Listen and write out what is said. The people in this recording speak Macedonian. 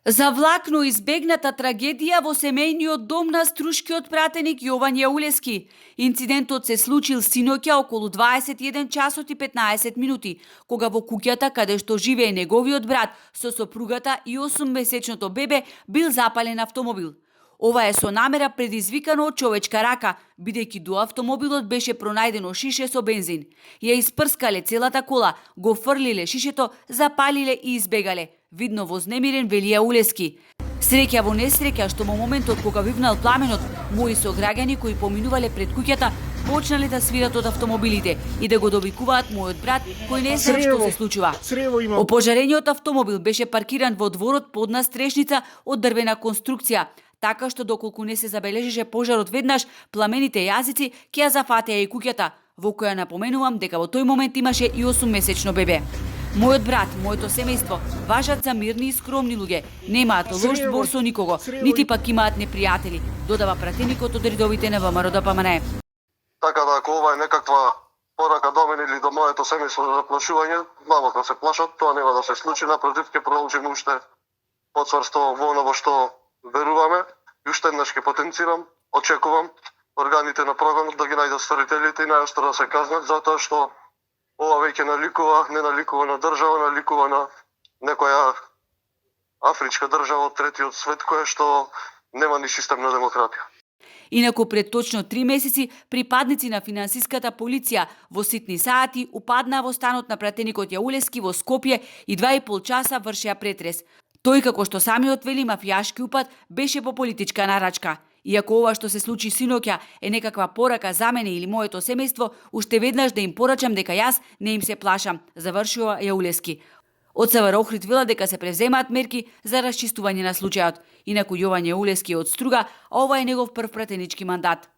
За влакно избегната трагедија во семејниот дом на струшкиот пратеник Јован Јаулески. Инцидентот се случил синоќа околу 21 часот и 15 минути, кога во куќата каде што живее неговиот брат со сопругата и 8-месечното бебе бил запален автомобил. Ова е со намера предизвикано од човечка рака, бидејќи до автомобилот беше пронајдено шише со бензин. Ја испрскале целата кола, го фрлиле шишето, запалиле и избегале. Видно вознемирен, вели Јаулески. Среќа во несреќа што во моментот кога вивнал пламенот, мои сограѓани кои поминувале пред куќата почнале да свират од автомобилите и да го довикуваат мојот брат кој не знае што се случува. Опожарениот автомобил беше паркиран во дворот под настрешница од дрвена конструкција, така што доколку не се забележеше пожарот веднаш, пламените јазици ќе ја зафатеа и куќата, во која напоменувам дека во тој момент имаше и 8-месечно бебе. Мојот брат, моето семејство важат за мирни и скромни луѓе, немаат лош збор со никого, нити пак имаат непријатели, додава пратеникот од редовите на ВМРО ДПМНЕ. Така да ако ова е некаква порака до мене или до моето семејство за заплашување, мамо да се плашат, тоа нема да се случи, напротив ќе продолжиме уште поцврсто во оно во што веруваме и уште еднаш ќе потенцирам, очекувам органите на прогонот да ги најдат стварителите и најостро да се казнат, затоа што ова веќе наликува, не наликува на држава, наликува на некоја афричка држава од третиот свет која што нема ни систем на демократија. Инаку пред точно 3 месеци припадници на финансиската полиција во ситни сати упаднаа во станот на пратеникот Јаулески во Скопје и 2,5 часа вршеа претрес. Тој, како што самиот вели, мафијашки упад беше по политичка нарачка. Иако ова што се случи синоќа е некаква порака за мене или моето семејство, уште веднаш да им порачам дека јас не им се плашам, завршува Јаулески. Од СВР Охрид вела дека се превземаат мерки за расчистување на случајот. Инаку Јован Јаулески од Струга, а ова е негов прв пратенички мандат.